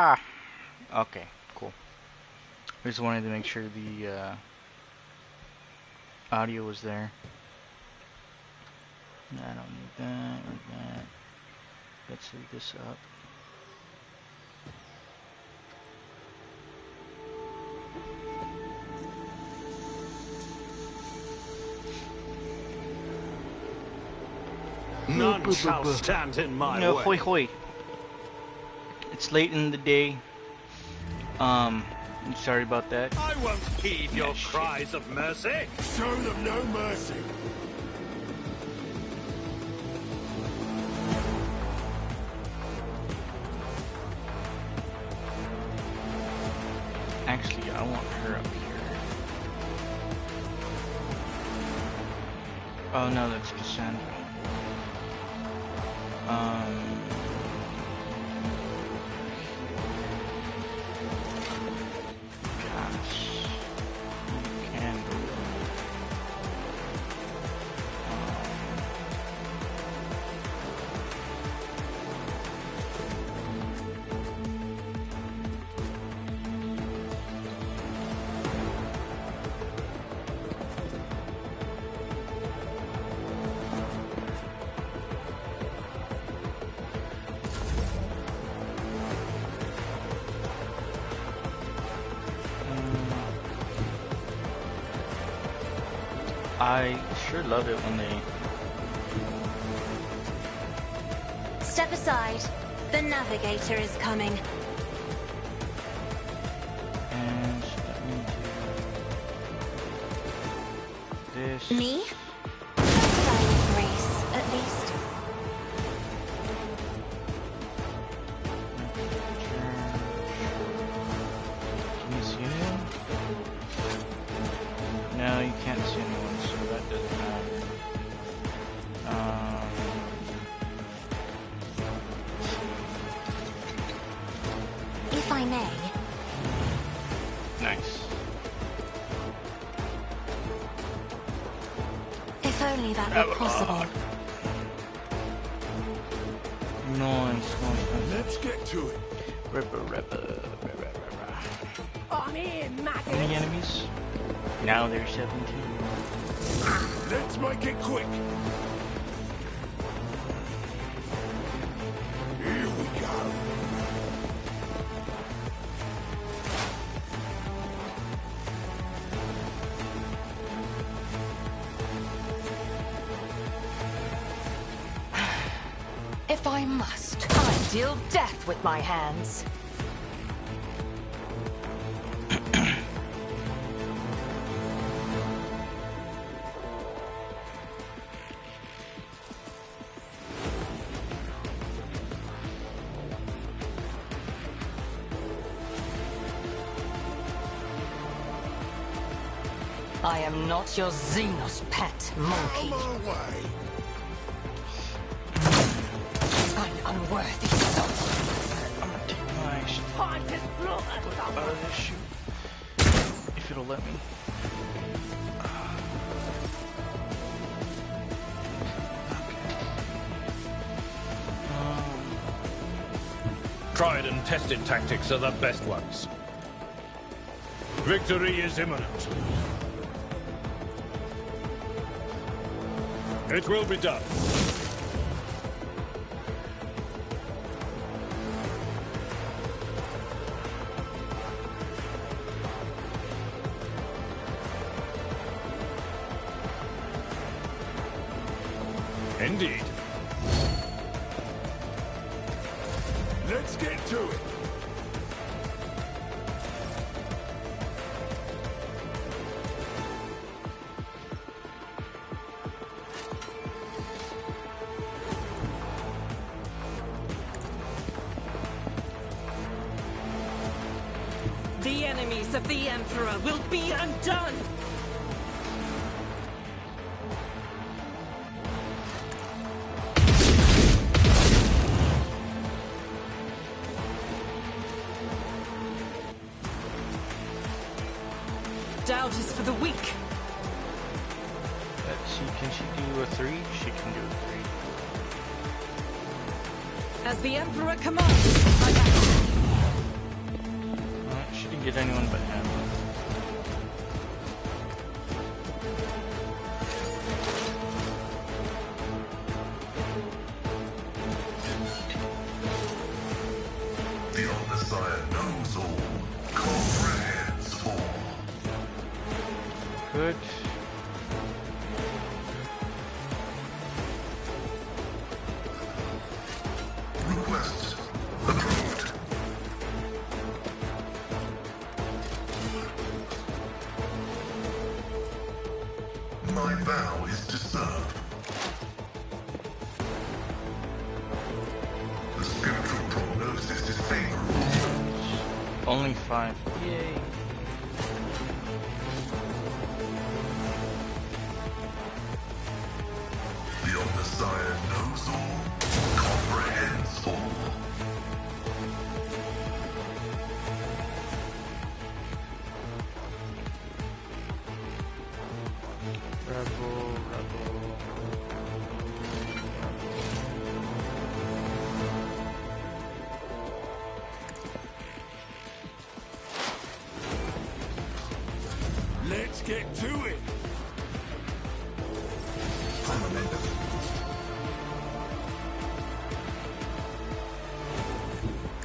Ah, okay, cool. I just wanted to make sure the audio was there. I don't need that or that. Let's leave this up. None shall stand in my way. Hoi hoi. It's late in the day. I'm sorry about that. I won't heed your cries of mercy. Show them no mercy. Actually, I want her up here. Oh no, that's Cassandra. Gosh. Candle. I sure love it when they... Step aside. The navigator is coming. And let me do this. Me? Silent grace, at least. Can you see anyone? No, you can't see anyone, so that doesn't matter. If I may. Nice. If only that were possible. Nice. Let's get to it. I'm here, maggot. Any enemies? Now there's 17. Let's make it quick. Here we go. If I must, I deal death with my hands. I am not your Xenos pet, monkey. On our way. An unworthy soul. I'm gonna take my Time to slaughter out of this shoot. If it'll let me. Tried and tested tactics are the best ones. Victory is imminent. It will be done. Indeed. Let's get to it. The enemies of the Emperor will be undone! Doubt is for the weak. Let's see, can she do a 3? She can do a 3. As the Emperor commands, I act. did anyone but him. The Omnissiah knows all, comprehends all. Good. Request approved. My vow is to serve. The spiritual prognosis is favorable. Only 5. Yay. The Omnissiah knows all, comprehends all. Rebel. Let's get to it.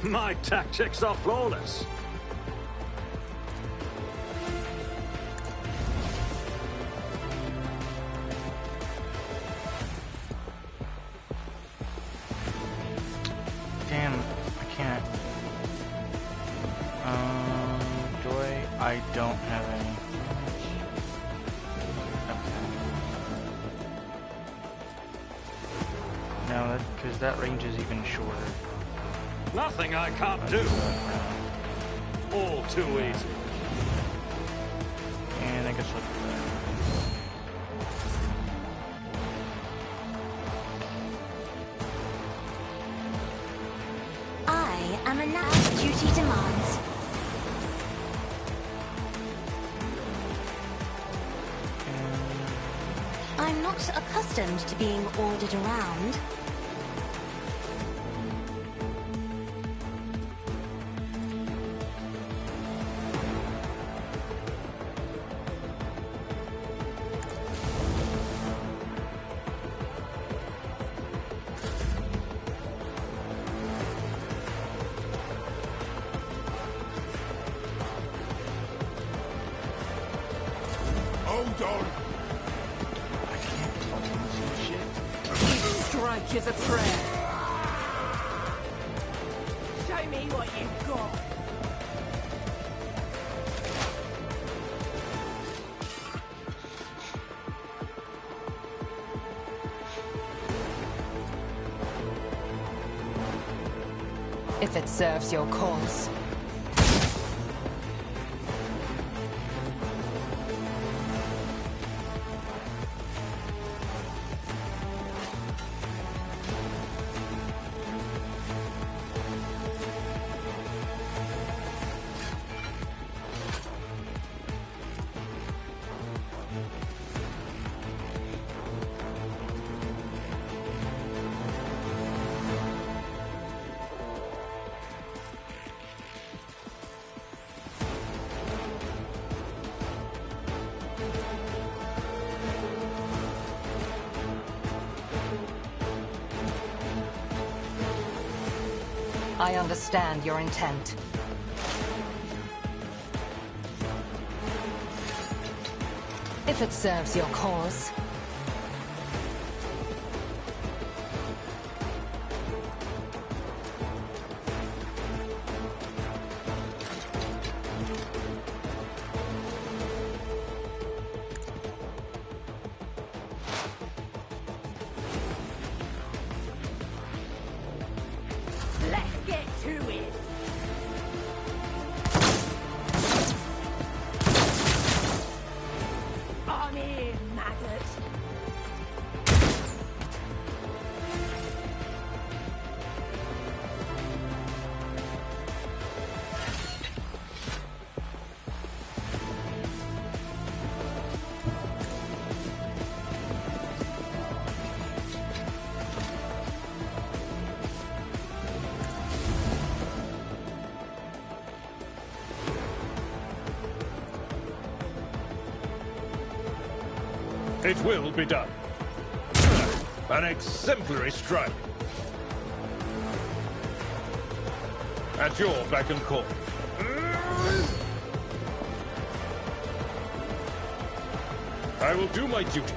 My tactics are flawless. Damn, I can't. Do I? I don't have any. Okay. No, that because that range is even shorter. Nothing I can't do. All too easy. And I guess I'll do that. I am a now duty demands. I'm not accustomed to being ordered around. Hold on. I can't fucking see shit. Strike is a prayer. Show me what you've got. If it serves your cause. I understand your intent. If it serves your cause. Let's get to it. I'm in, maggot. It will be done. An exemplary strike. At your beck and call. I will do my duty.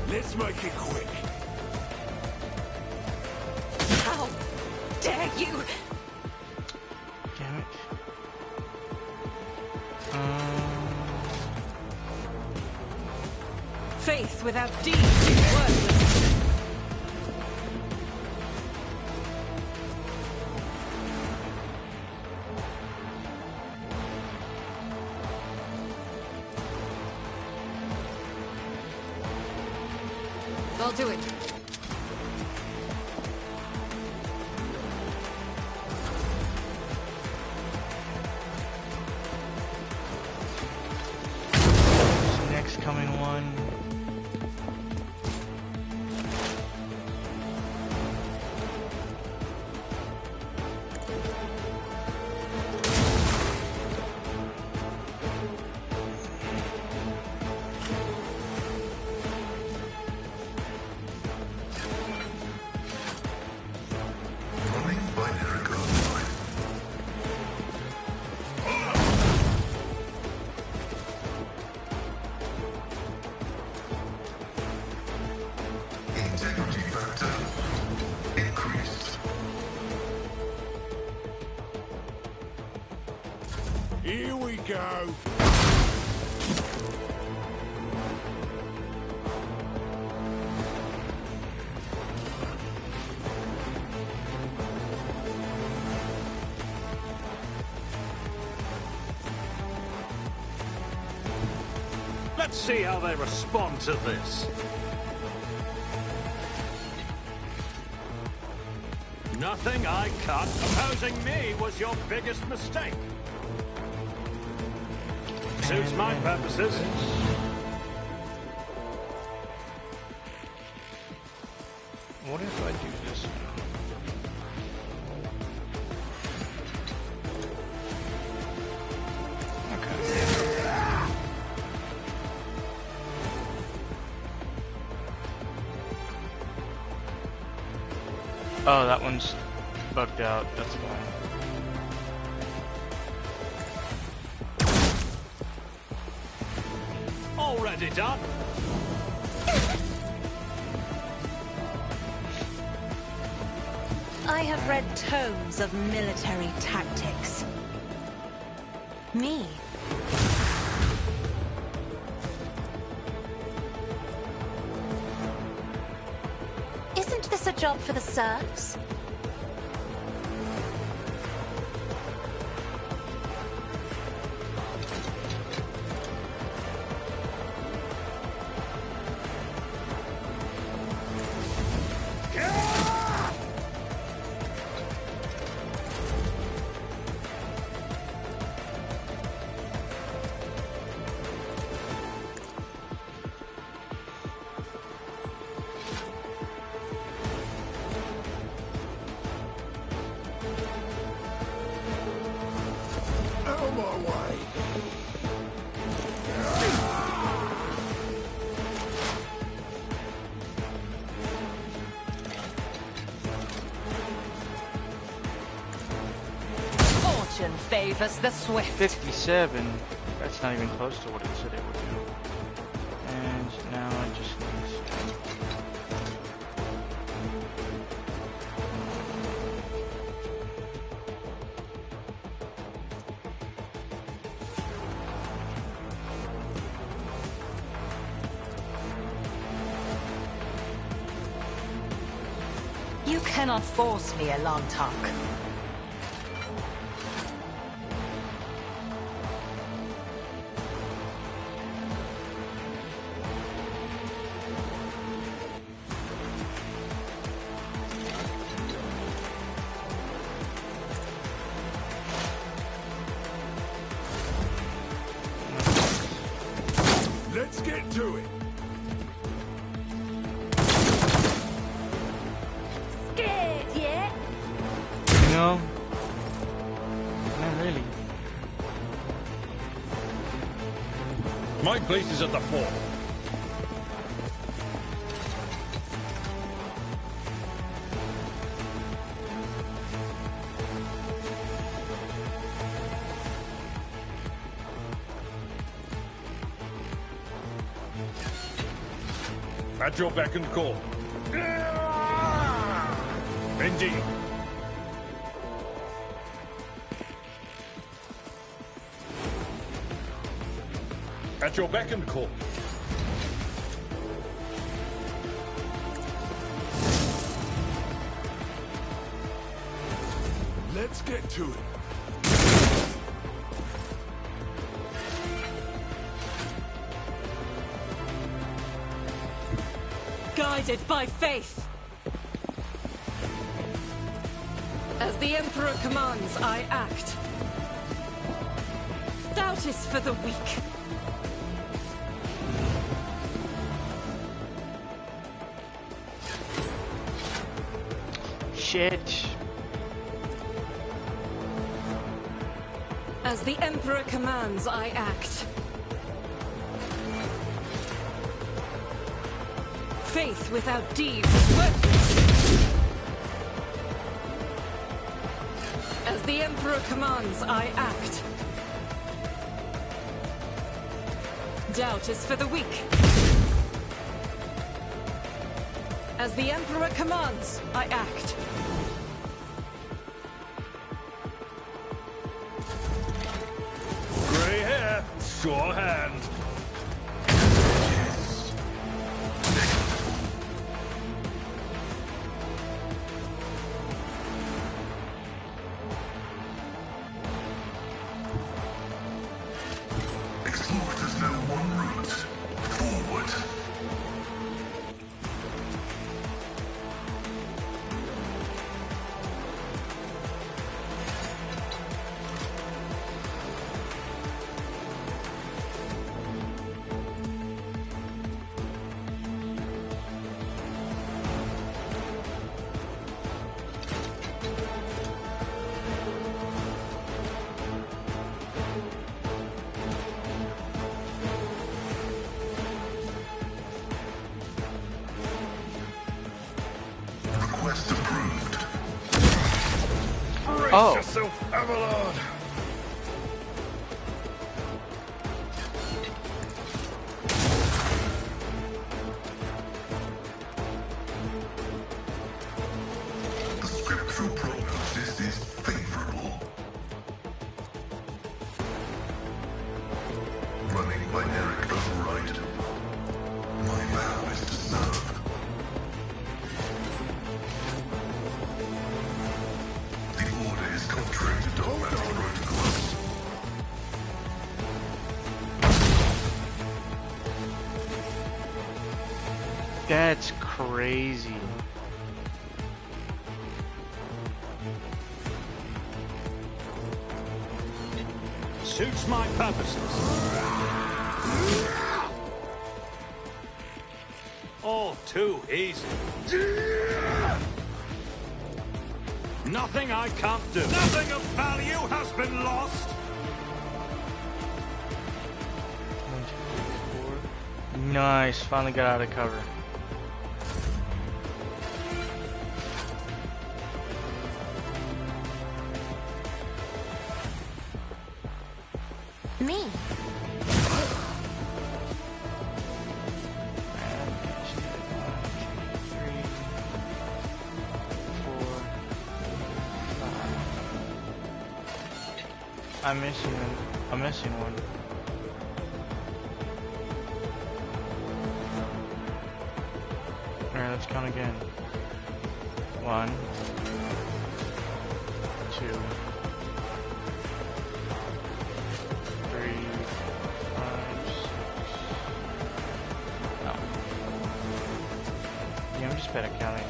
Let's make it quick. How dare you! Damn it. Faith without deeds is worthless. I'll do it. Next coming one. Running binary code line. Integrity factor increased. Here we go. Let's see how they respond to this. Nothing I cut. Opposing me was your biggest mistake. Suits my purposes. What if I do this now? Oh, that one's bugged out. That's fine. Already done. I have read tomes of military tactics. Me. Isn't this a job for the serfs? Out of my way. Fortune favors the swift. 57. That's not even close to what it said it would do. And now I just need You cannot force me, Aeldari. Let's get to it. Scared yet? No, not really. My place is at the fort. At your beck and call. Indeed. At your beck and call. Let's get to it. Guided by faith. As the Emperor commands, I act. Doubt is for the weak. Shit. As the Emperor commands, I act. Faith without deeds is worthless. As the Emperor commands, I act. Doubt is for the weak. As the Emperor commands, I act. Grey hair, sure hand. Explorers know one route. Forward. Request approved. Brace Oh. yourself, Aeldari. The scriptural prognosis is favorable. Running binaric override. My vow is to serve. The order is contrary to dogmatic protocols. That's crazy. Suits my purposes. All too easy. Nothing I can't do. Nothing of value has been lost. 1, 2, 3, 4. Nice. Finally got out of cover. Me. I'm missing one. Alright, let's count again. 1, 2, 3, 5, 6. No. Yeah, I'm just bad at counting.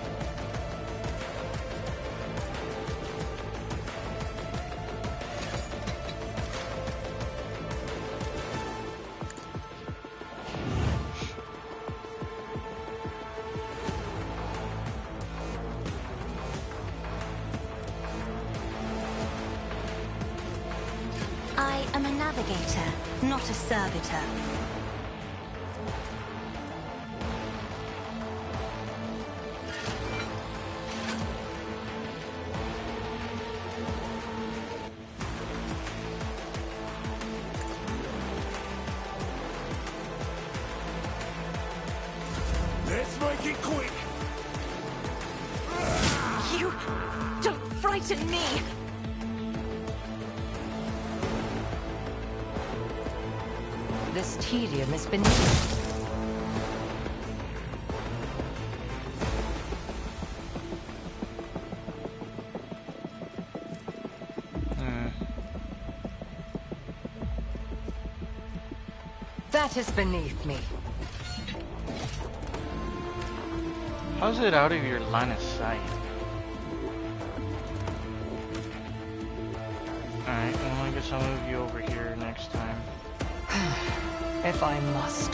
I am a navigator, not a servitor. frighten me! This tedium is beneath. That is beneath me. How's it out of your line of sight? Alright, well I guess I'll move you over here next time. If I must.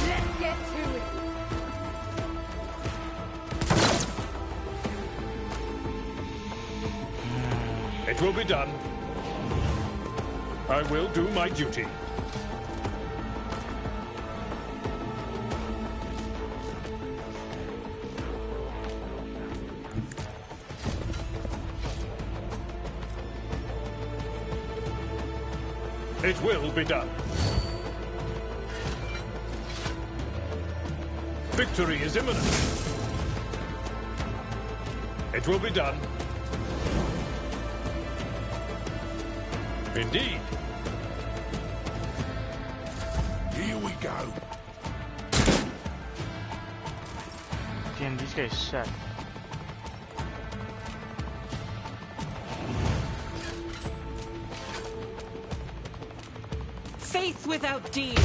Let's get to it. It will be done. I will do my duty. It will be done. Victory is imminent. It will be done. Indeed. Here we go. Damn, these guys suck. Faith without deeds.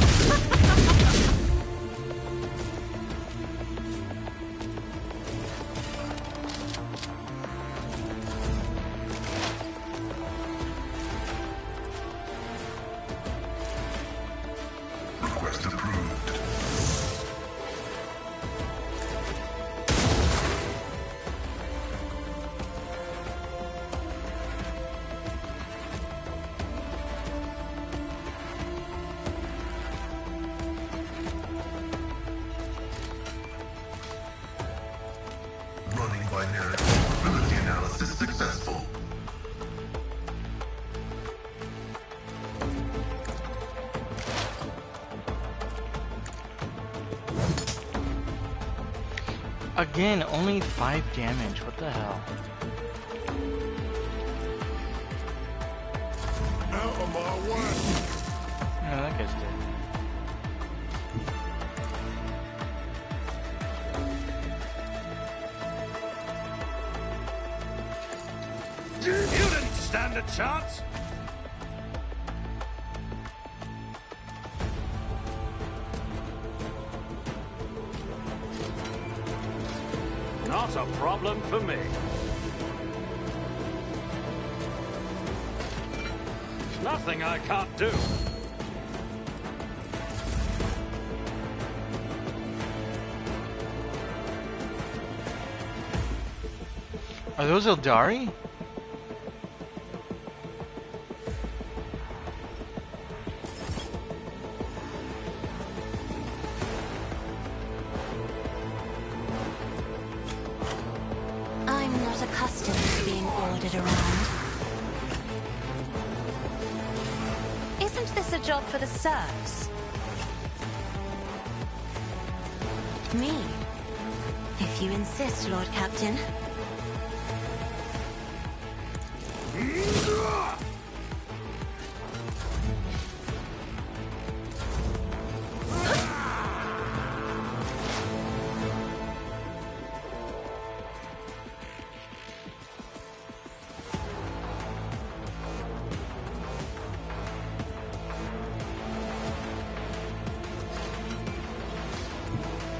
Request approved. Running binary probability analysis successful. Again, only 5 damage. What the hell? Out of my way. No, that guy's dead. You didn't stand a chance. Not a problem for me. Nothing I can't do. Are those Aeldari? I'm not accustomed to being ordered around. Isn't this a job for the serfs? Me? If you insist, Lord Captain.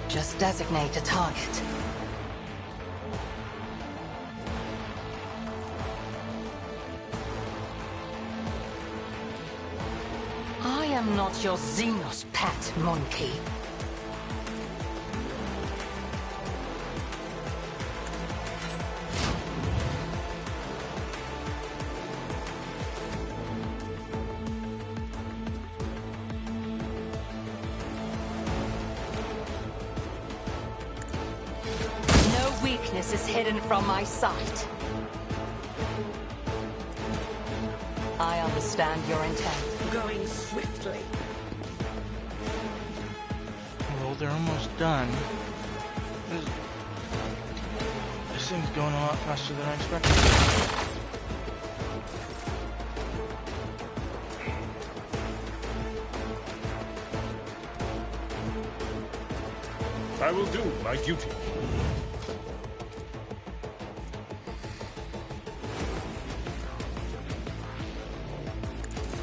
Just designate a target. I am not your Xenos pet, monkey. Weakness is hidden from my sight. I understand your intent. Going swiftly. Well, they're almost done. This thing's going a lot faster than I expected. I will do my duty.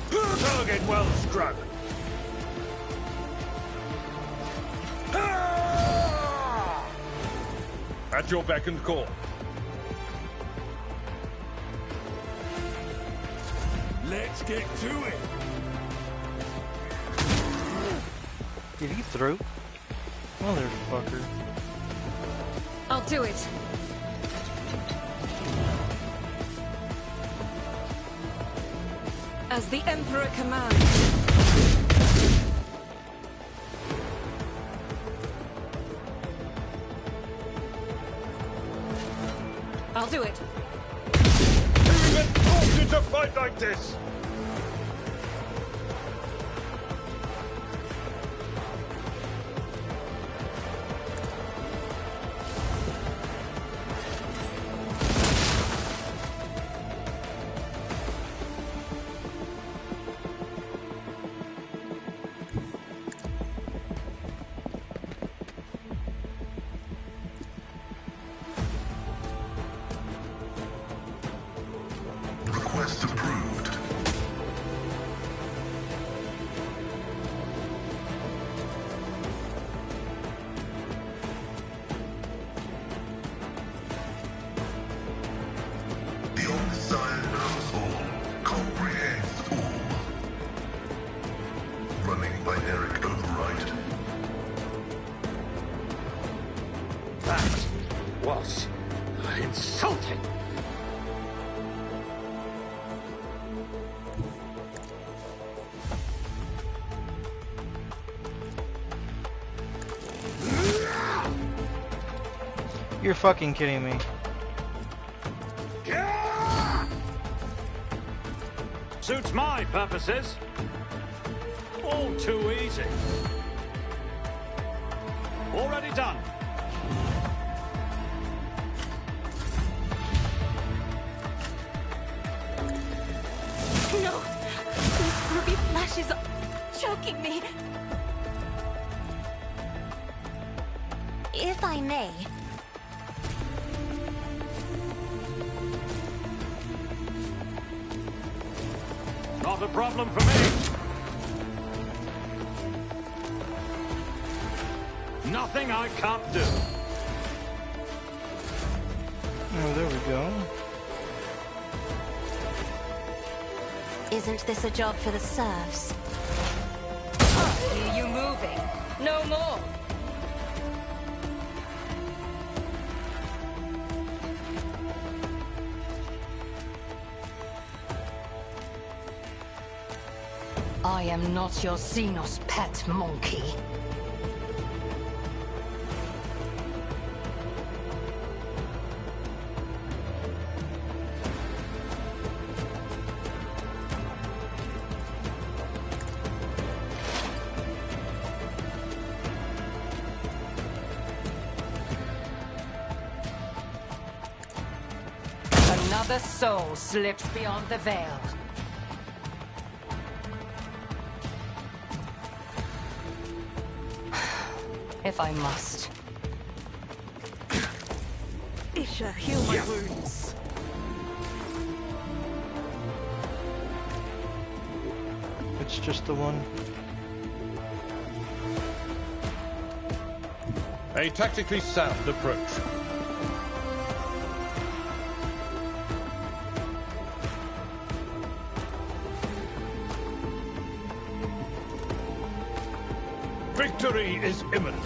Target well struck. At your beck and call. Let's get to it. Did he throw? Motherfucker. I'll do it. As the Emperor commands. I'll do it. Who even taught you to fight like this? Request approved. The Omniscient knows all, comprehends all. Running binary override. That was insulting. You're fucking kidding me. Suits my purposes. All too easy. Already done. No! These ruby flashes are choking me. If I may. Not a problem for me. Nothing I can't do. Oh, there we go. Isn't this a job for the serfs? Hear you moving. No more. I am not your Xenos pet monkey. Another soul slips beyond the veil. If I must. Isha, heal my wounds. It's just the one. A tactically sound approach. Victory is imminent.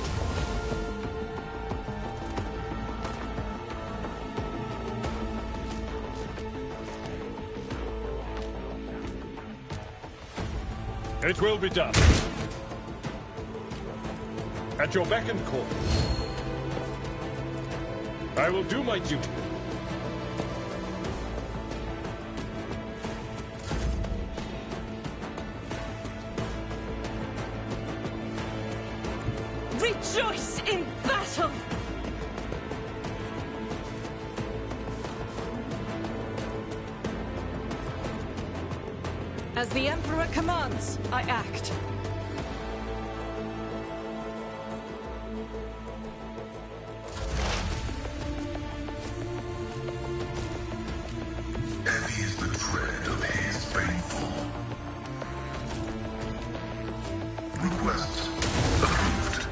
It will be done. At your beck and call. I will do my duty. Rejoice in battle! As the Emperor commands, I act. Heavy is the tread of his faithful. Request approved.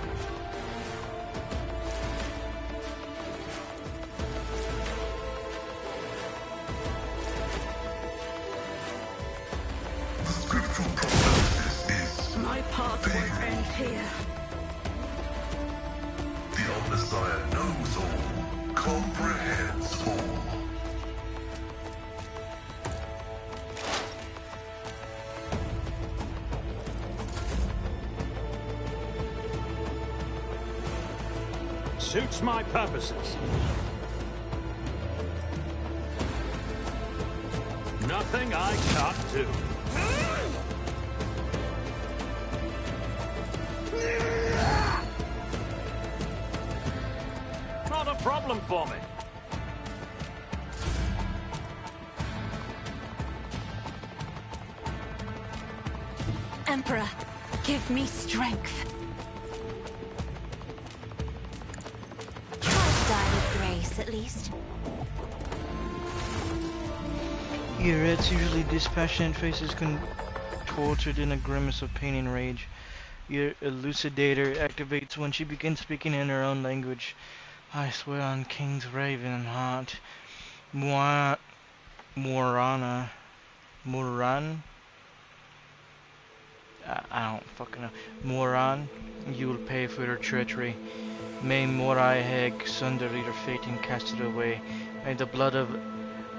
The scriptural prognosis is My path won't end here. the Omnissiah knows all, comprehends all. Suits my purposes. Nothing I can't do. Not a problem for me. Emperor, give me strength. Try to die with grace, at least. Your red's usually dispassionate face is contorted in a grimace of pain and rage. Your elucidator activates when she begins speaking in her own language. I swear on King's Raven Heart. Morana. Moran? I don't fucking know. Moran, you will pay for your treachery. May Morai Heg sunder your fate and cast it away. May the blood of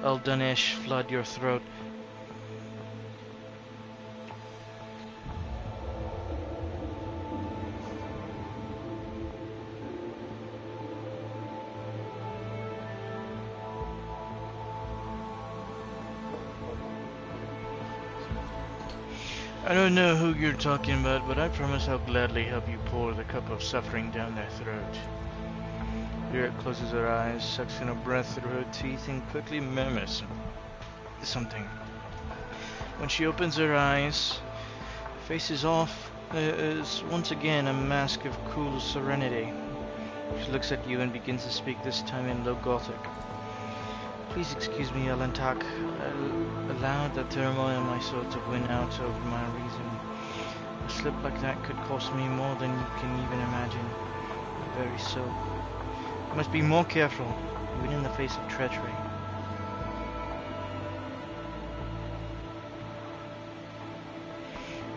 Eldanesh flood your throat. I don't know who you're talking about, but I promise I'll gladly help you pour the cup of suffering down their throat. Lyric closes her eyes, sucks in a breath through her teeth, and quickly murmurs something. When she opens her eyes, faces off is once again a mask of cool serenity. She looks at you and begins to speak, this time in low Gothic. Please excuse me, Elentak. I allowed the turmoil in my soul to win out over my reason. A slip like that could cost me more than you can even imagine. My very soul. I must be more careful, even in the face of treachery.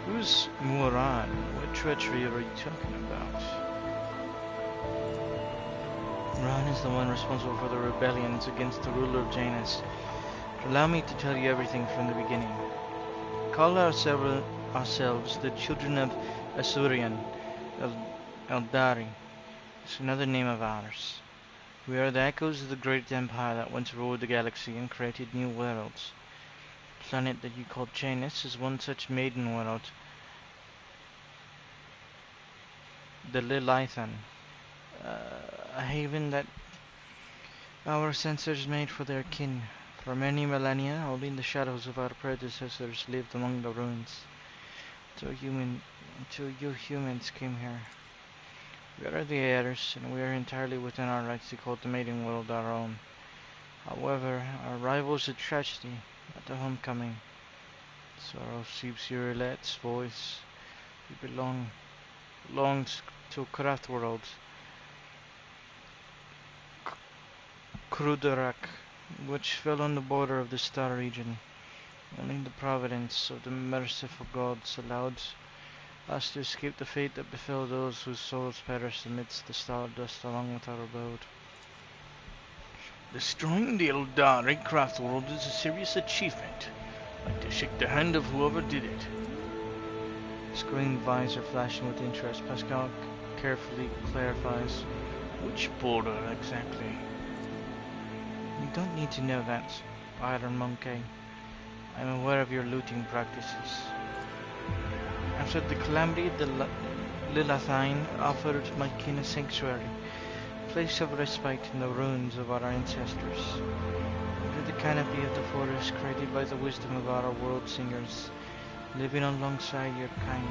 Who's Moran? What treachery are you talking about? Moran is the one responsible for the rebellions against the ruler of Janus. Allow me to tell you everything from the beginning. Call ourselves the children of Asurian, Aeldari. It's another name of ours. We are the echoes of the great empire that once ruled the galaxy and created new worlds. The planet that you call Janus is one such maiden world. The Lilithan. A haven that our censors made for their kin. For many millennia, only in the shadows of our predecessors lived among the ruins. Until you humans came here. We are the heirs, and we are entirely within our rights to call the maiden world our own. However, our arrival is a tragedy, not a homecoming. Sorrow seeps your lad's voice. We belongs to Craft World. Kruderak, which fell on the border of the Star region. Only the providence of the merciful gods allowed us to escape the fate that befell those whose souls perished amidst the stardust along with our abode. Destroying the Aeldari craft world is a serious achievement. I'd like to shake the hand of whoever did it. Screen visor flashing with interest, Pascal carefully clarifies. Which border exactly? You don't need to know that, Iron Monkey. I'm aware of your looting practices. After the calamity, the Lilithine offered my kin a sanctuary, a place of respite in the ruins of our ancestors. Under the canopy of the forest created by the wisdom of our world singers, living alongside your kind,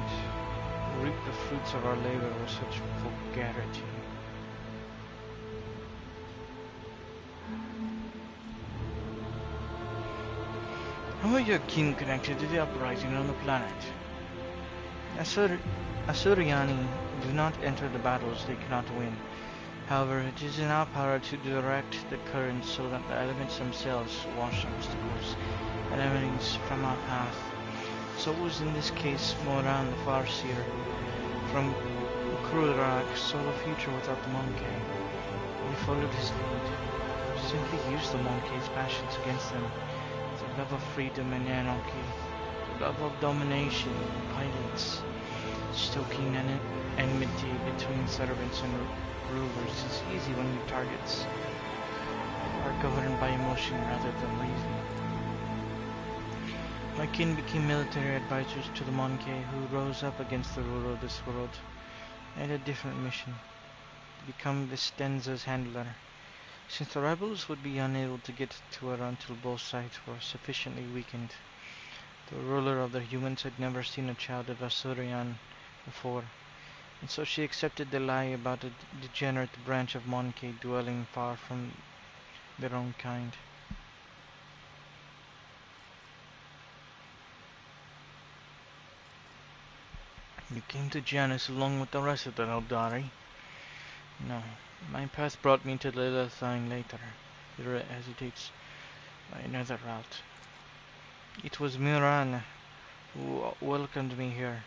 reap the fruits of our labor with such vulgarity. How are your kin connected to the uprising on the planet? Asuriani do not enter the battles they cannot win. However, it is in our power to direct the currents so that the elements themselves wash obstacles and enemies from our path. So it was in this case Moran the Farseer from Krurak saw a future without the Monkey. He followed his lead. Simply used the Monkey's passions against them. The love of freedom and anarchy, the love of domination and violence, stoking an enmity between servants and rulers is easy when your targets are governed by emotion rather than reason. My kin became military advisors to the Monkey, who rose up against the ruler of this world. I had a different mission, to become Vistenza's handler. Since the rebels would be unable to get to her until both sides were sufficiently weakened, the ruler of the humans had never seen a child of Asurian before, and so she accepted the lie about a degenerate branch of Monkey dwelling far from their own kind. You came to Janus along with the rest of the Aeldari? No, my path brought me to Lilithine later. Yura hesitates by another route. It was Muran who welcomed me here.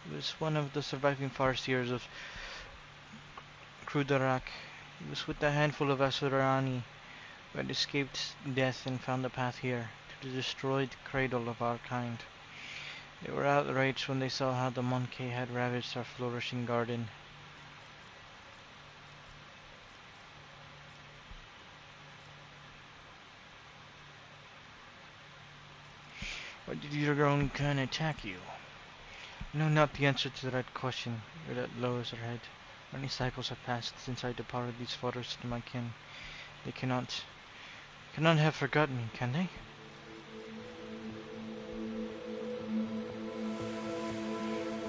He was one of the surviving Farseers of Krudarak. He was with a handful of Asurani who had escaped death and found the path here, to the destroyed cradle of our kind. They were outraged when they saw how the Monkey had ravaged our flourishing garden. Why did your own kind attack you? I know not the answer to that question. That lowers her head. Many cycles have passed since I departed these forests to my kin. They cannot have forgotten me, can they?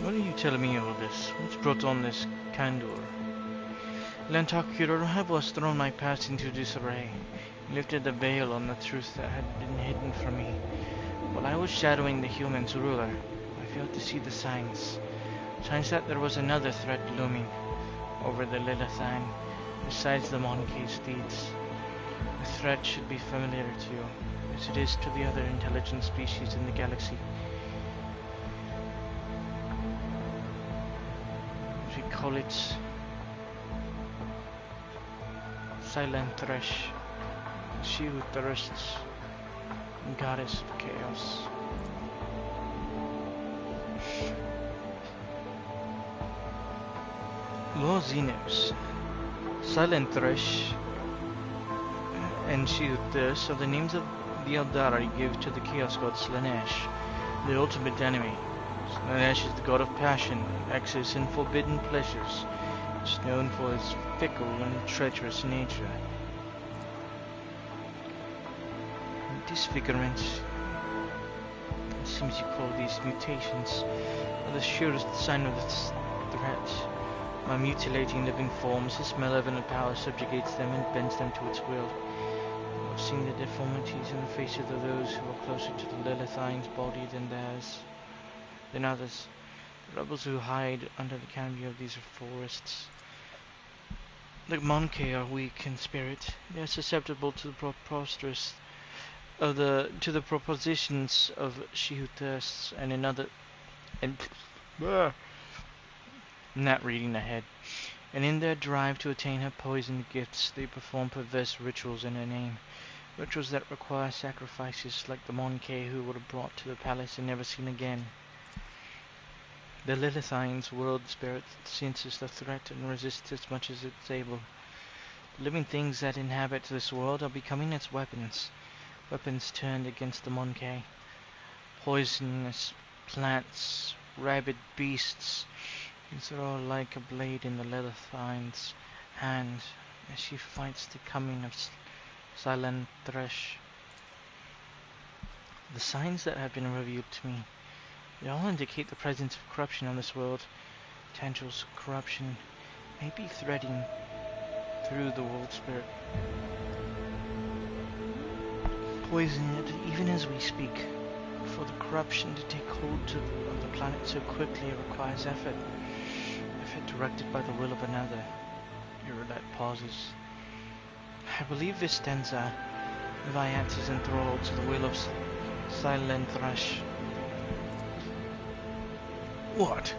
What are you telling me all this? What's brought on this candor? Lantakura was thrown my past into disarray, lifted the veil on the truth that had been hidden from me. While I was shadowing the humans' ruler, I failed to see the signs. Signs that there was another threat looming over the Lilithine, besides the Monkey's deeds. The threat should be familiar to you, as it is to the other intelligent species in the galaxy. We call it Silent Thresh, she who thirsts, goddess of chaos. Lord Xenos, Silent Thresh, and she who thirsts are the names of the Aeldari give to the chaos god Slanesh, the ultimate enemy. Slanesh is the god of passion, excess, and forbidden pleasures. It's known for its fickle and treacherous nature. Disfigurement, it seems you call these mutations, are the surest sign of this threat. By mutilating living forms, his malevolent power subjugates them and bends them to its will. You have seen the deformities in the faces of those who are closer to the Lilithine's body than others. The rebels who hide under the canopy of these forests. The Monkey are weak in spirit. They are susceptible to the propositions of she who thirsts and another not reading ahead. And in their drive to attain her poisoned gifts, they perform perverse rituals in her name. Rituals that require sacrifices like the Monkey who were brought to the palace and never seen again. The Lilithine's world spirit senses the threat and resists as much as it's able. The living things that inhabit this world are becoming its weapons. Weapons turned against the Monkey. Poisonous plants, rabid beasts. These are all like a blade in the Lilithine's hand as she fights the coming of Silent Thresh. The signs that have been revealed to me They all indicate the presence of corruption on this world. Tendrils of corruption may be threading through the world spirit, poisoning it even as we speak. For the corruption to take hold of the planet so quickly, it requires effort. Effort directed by the will of another. Irulet pauses. I believe Vistenza Viat is enthralled to the will of Silent Thresh. What?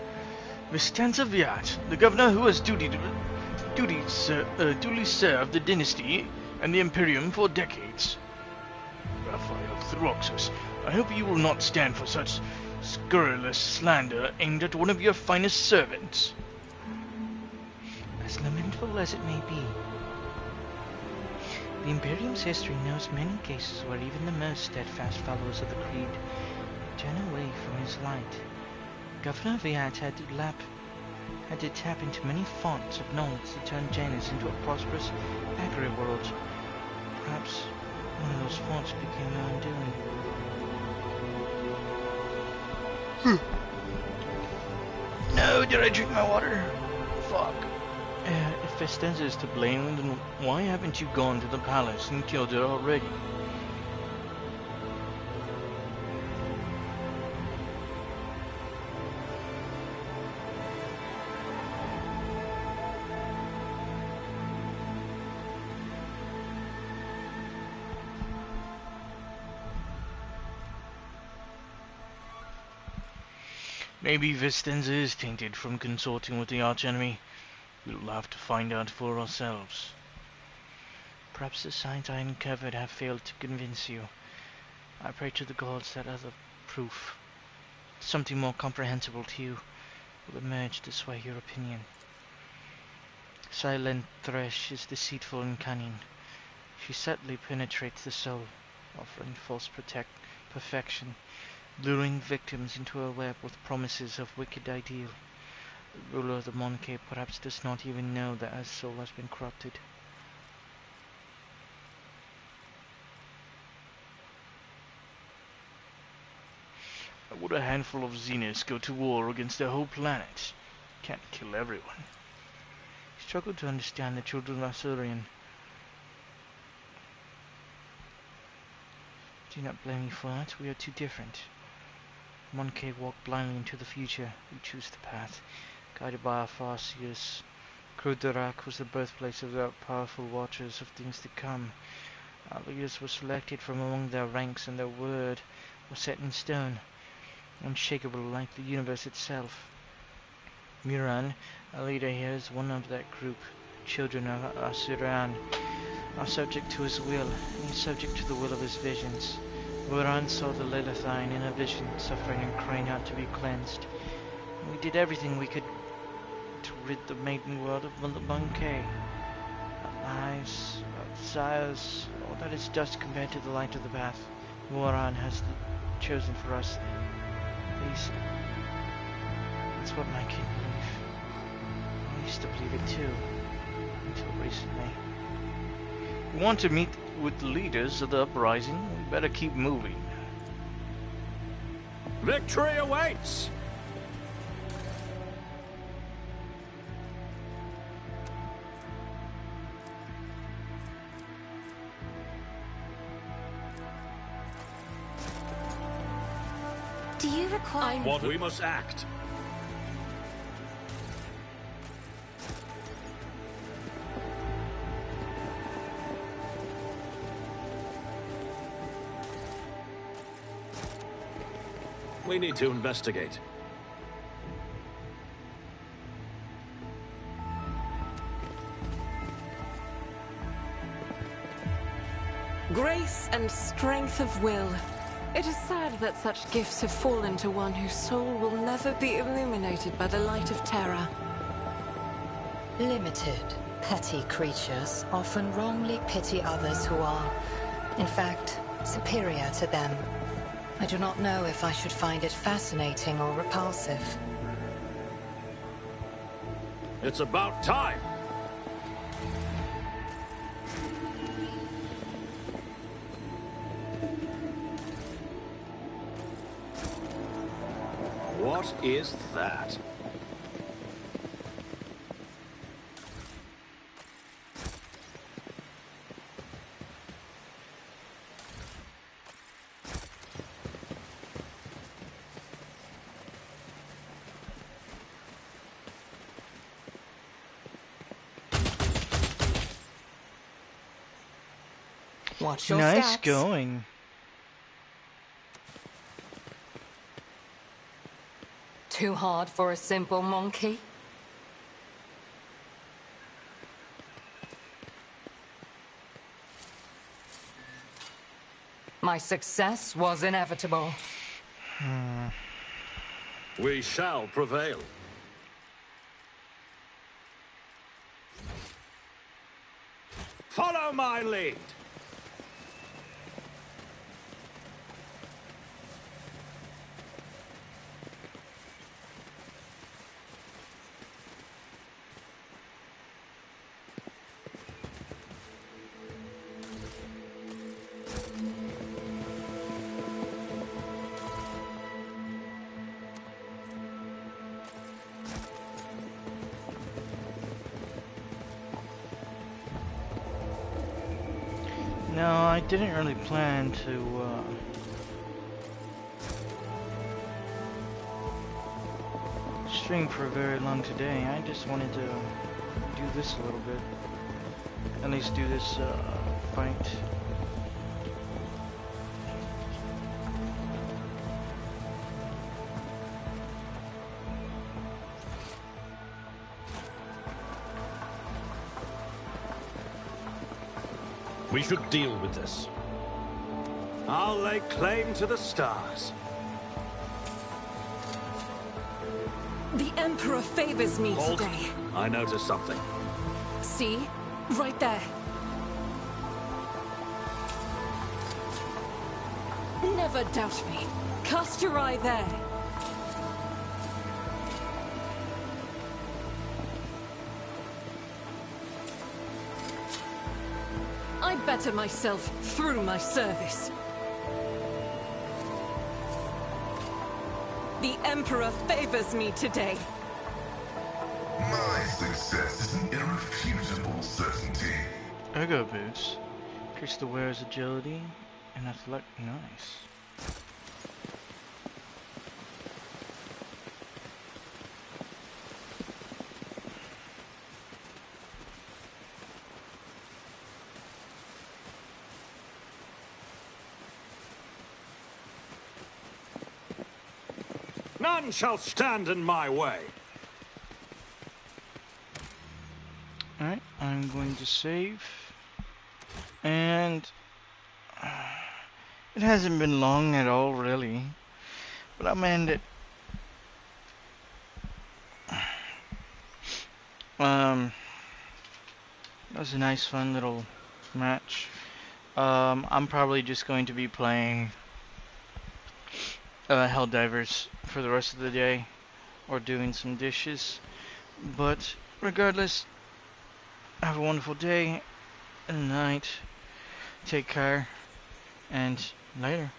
Vistenza Viat, the governor who has duly served the dynasty and the Imperium for decades. Raphael Throxus, I hope you will not stand for such scurrilous slander aimed at one of your finest servants. As lamentable as it may be, the Imperium's history knows many cases where even the most steadfast followers of the Creed turn away from his light. Governor Viat had to tap into many fonts of knowledge to turn Janus into a prosperous agri-world. Perhaps one of those fonts became our undoing. No, did I drink my water? Fuck. If Vistenza is to blame, then why haven't you gone to the palace and killed her already? Maybe Vistenza is tainted from consorting with the archenemy. We'll have to find out for ourselves. Perhaps the signs I uncovered have failed to convince you. I pray to the gods that other proof, something more comprehensible to you, will emerge to sway your opinion. Silent Thresh is deceitful and cunning. She subtly penetrates the soul, offering false perfection, luring victims into a web with promises of wicked ideal. The ruler of the Monkey perhaps does not even know that her soul has been corrupted. Why would a handful of Xenos go to war against the whole planet? Can't kill everyone. I struggle to understand the children of Asurian. Do not blame me for that. We are too different. Monkey walked blindly into the future. We choose the path, guided by our Farseers. Krudarak was the birthplace of the powerful watchers of things to come. Our leaders were selected from among their ranks, and their word was set in stone, unshakable like the universe itself. Muran, a leader here, is one of that group. Children of Asuran are subject to his will, and he is subject to the will of his visions. Muran saw the Lilithine in a vision, suffering and crying out to be cleansed. And we did everything we could to rid the maiden world of Monkey. Our lives, our desires, all that is dust compared to the light of the path Muran has chosen for us. At least, that's what my king believed. I used to believe it too, until recently. We want to meet with the leaders of the uprising. We better keep moving. Victory awaits! Do you require... What we must act. We need to investigate. Grace and strength of will. It is sad that such gifts have fallen to one whose soul will never be illuminated by the light of terror. Limited, petty creatures often wrongly pity others who are, in fact, superior to them. I do not know if I should find it fascinating or repulsive. It's about time! What is that? Watch your Nice steps. going. Too hard for a simple monkey? My success was inevitable. We shall prevail. Follow my lead. No, I didn't really plan to stream for very long today. I just wanted to do this a little bit. At least do this fight. We should deal with this. I'll lay claim to the stars. The Emperor favors me Halt. today. I noticed something. See? Right there. Never doubt me. Cast your eye there. I better myself through my service. The Emperor favors me today. My success is an irrefutable certainty. Ergo boots. Increase the wearer's agility and athletic. Nice. None shall stand in my way. Alright, I'm going to save. And it hasn't been long at all, really. But I'm gonna end it. That was a nice, fun little match. I'm probably just going to be playing Helldivers for the rest of the day, or doing some dishes. But regardless, have a wonderful day and night. Take care, and later.